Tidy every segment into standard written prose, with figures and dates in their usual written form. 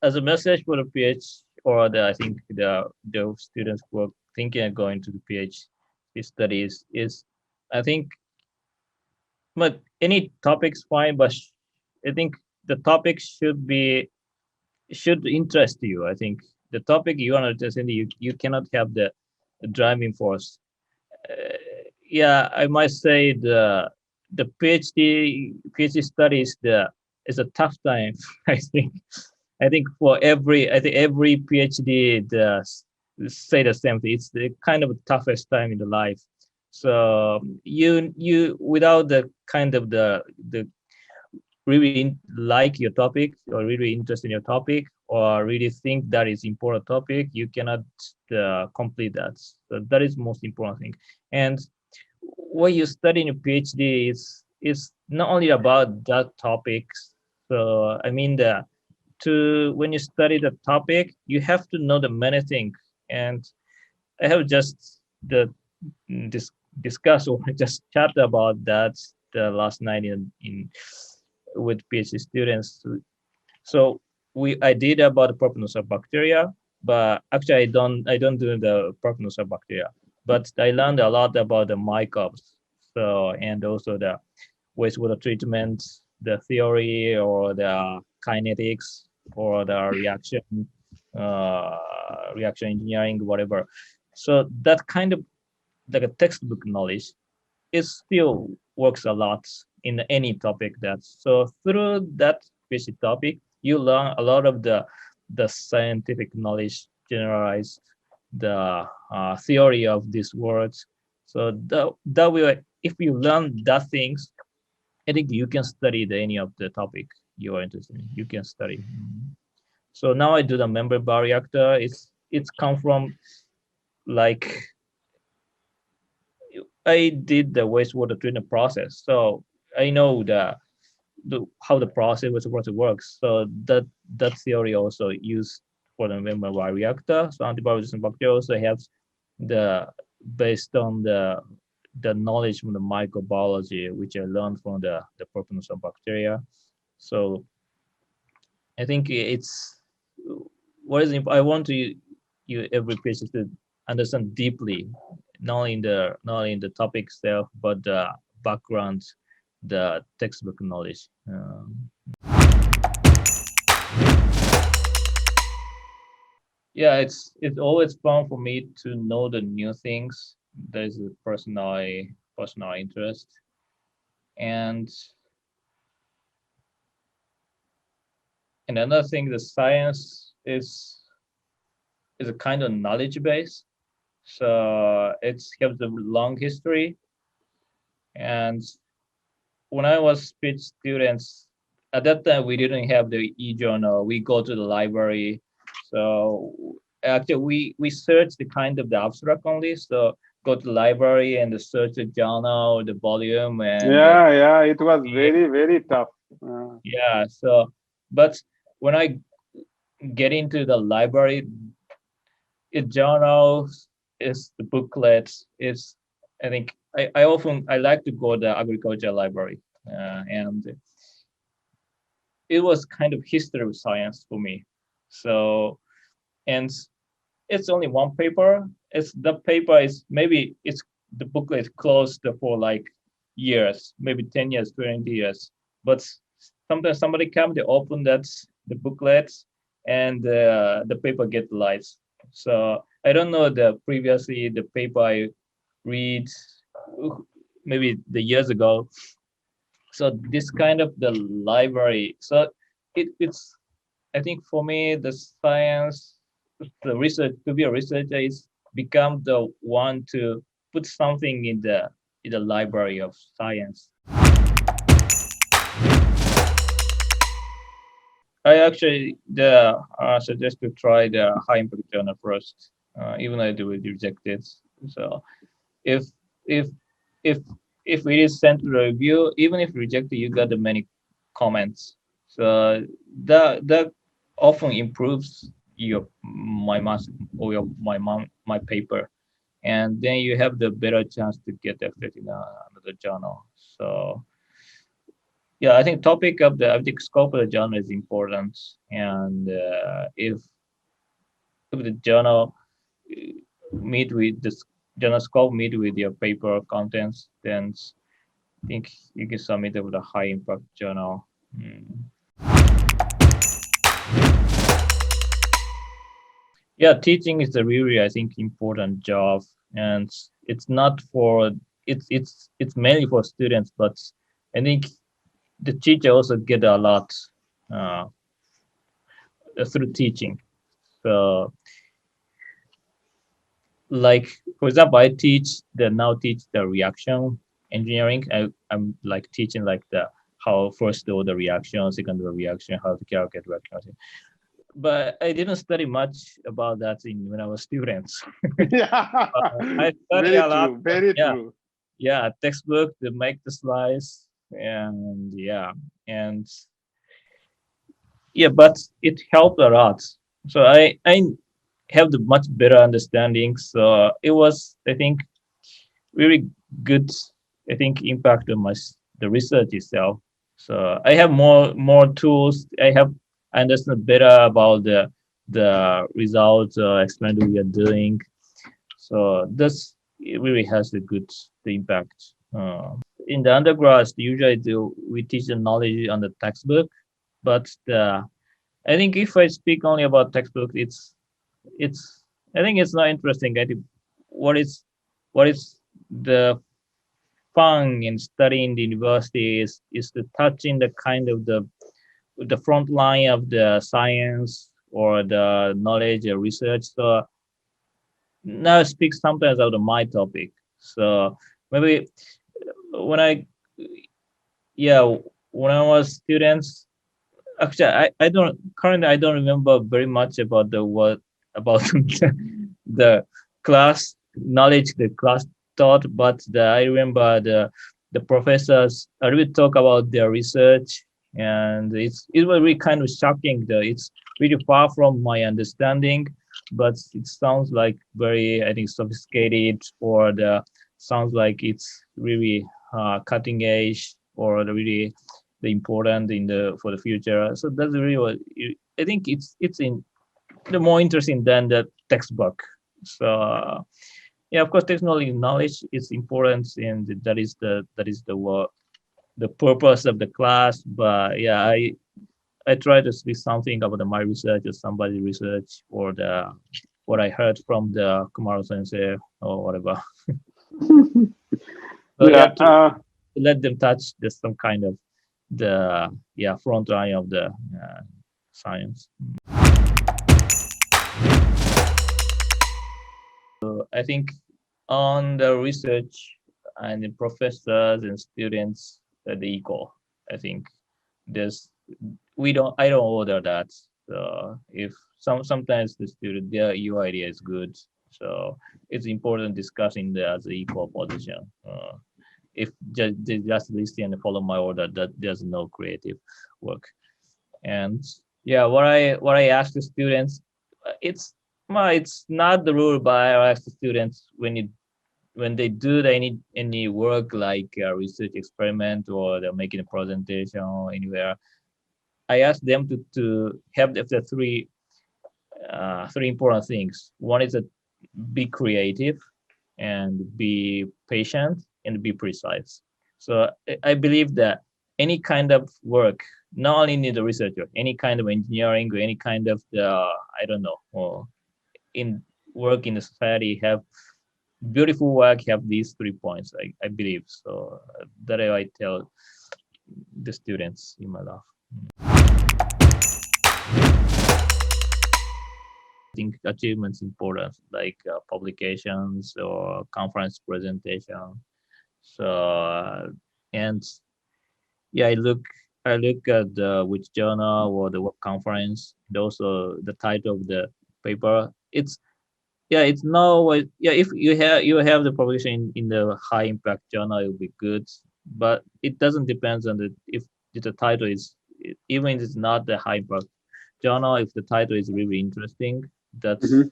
as a message for the PhD or I think the students who are thinking of going to the PhD studies is, I think, but any topic's fine, but I think the topic should interest you. I think the topic you are interested in, you cannot have the driving force. Yeah, I must say the PhD studies is a tough time. I think I think every PhD say the same thing. It's the kind of toughest time in the life. So you without the kind of the really like your topic or really interested in your topic or really think that is important topic, you cannot complete that. So that is most important thing. And what you study in a PhD is not only about that topics. So I mean the to when you study the topic, you have to know the many things. And I have just this discuss or just chat about that the last night in with PhD students. So I did about the properties of bacteria, but actually I don't do the properties of bacteria. But I learned a lot about the microbes. So and also the wastewater treatment, the theory or the kinetics or the reaction engineering, whatever. So that kind of like a textbook knowledge, it still works a lot in any topic that. So through that basic topic, you learn a lot of the scientific knowledge, generalized the theory of these words. So that way, if you learn that things, I think you can study any of the topic you are interested in. You can study. So now I do the membrane bioreactor. It's come from like I did the wastewater treatment process, so I know how the process was supposed to work. So that theory also used for the membrane bioreactor. So antibiotic resistant bacteria also helps the based on the knowledge from the microbiology, which I learned from the properties of bacteria. So I think it's what is I want you every patient to understand deeply, not in the topic itself, but the background, the textbook knowledge. Yeah, it's always fun for me to know the new things. There's a personal interest, and another thing, the science is a kind of knowledge base. So it's has a long history. And when I was speech students, at that time we didn't have the e-journal. We go to the library. So actually we search the kind of the abstract only. So go to the library and search the journal, the volume, and Yeah, yeah, it was yeah, very, very tough. yeah. So but when I get into the library, it journals, is the booklets, is I think I like to go to the agriculture library, and it was kind of history of science for me. So and it's only one paper. It's the paper is maybe it's the booklet is closed for like years, maybe 10 years, 20 years. But sometimes somebody come, they open the booklets, and the paper get lights. So I don't know the previously the paper I read maybe the years ago. So this kind of the library. So it's I think for me the science, the research to be a researcher is become the one to put something in the library of science. I actually suggest to try the high impact journal first, even though they will reject it. So if if if if it is sent to the review, even if rejected, you got the many comments. So that often improves your my mass or my paper, and then you have the better chance to get accepted in another journal. So Yeah, I think topic of the I think scope of the journal is important, and if the journal meet with the journal scope meet with your paper contents, then I think you can submit it with a high impact journal. Mm. Yeah, teaching is a really I think important job, and it's not for it's mainly for students, but I think the teacher also get a lot uh, through teaching. So, like for example, I teach the reaction engineering. I'm like teaching like the how first order reaction, second order reaction, how to calculate reaction. But I didn't study much about that in when I was students. Yeah, I study very a lot, true, but very true. yeah, textbook to make the slides, and and but it helped a lot. So I have the much better understanding. So it was I think really good. I think impact on the research itself. So I have more tools. I understand better about the results experiment we are doing. So this it really has a good the impact. In the undergrads, usually we teach the knowledge on the textbook, but I think if I speak only about textbook, it's I think it's not interesting. I think what is what is the fun in studying the university is the touching the kind of the front line of the science or the knowledge or research. So now I speak sometimes out of my topic. So maybe when I yeah when I was students, actually I don't currently I don't remember very much about the what about the class knowledge the class taught, but I remember the professors really talk about their research, and it was really kind of shocking. It's really far from my understanding, but it sounds like very I think sophisticated, or the sounds like it's really cutting edge, or the really the important in the for the future. So that's really what I think it's in the more interesting than the textbook. So yeah, of course, technology knowledge is important, and that is the work, the purpose of the class. But yeah, I try to speak something about my research or somebody research or the what I heard from the Kumaro sensei or whatever. So yeah, Yeah, to let them touch just some kind of the front line of the science. I think on the research and the professors and students the equal. I think there's we don't I don't order that. So if sometimes the student their your idea is good, so it's important discussing the as an equal position. If just they just listen and follow my order, that there's no creative work. And yeah, what I ask the students, it's it's not the rule, but I ask the students when they do any work like a research experiment or they're making a presentation or anywhere, I ask them to have the three important things. One is to be creative and be patient and be precise. So I believe that any kind of work, not only in the research work, any kind of engineering or any kind of the I don't know, or in work in the society have beautiful work have these 3 points. I believe so. That I tell the students in my lab. I think achievements important like publications or conference presentation. So and yeah, I look at which journal or the what conference, and also the title of the paper. It's no yeah, if you have the publication in the high impact journal, it will be good, but it doesn't depend on if the title is even if it's not the high impact journal, if the title is really interesting, mhm.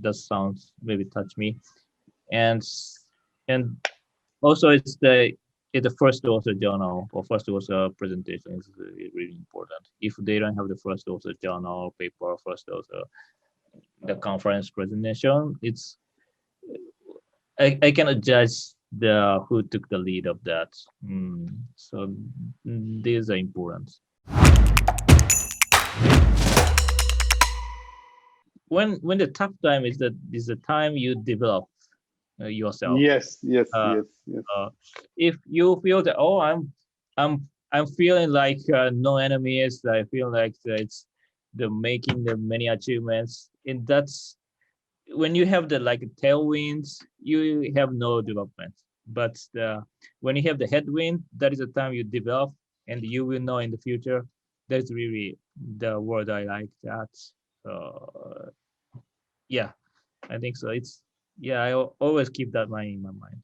that sounds maybe touch me. And and also it's the the first author journal or first author presentation is really important. If they don't have the first author journal paper, first author the conference presentation, it's I cannot judge the who took the lead of that. So these are important. When the tough time is the time you develop yourself. Yes, yes, Uh, yes, yes. if you feel that I'm feeling like no enemies, I feel like it's the making the many achievements, and that's when you have the like tailwinds, you have no development. But when you have the headwind, that is the time you develop, and you will know in the future. That's really the word I like. That yeah, I think so. It's yeah, I always keep that mind in my mind.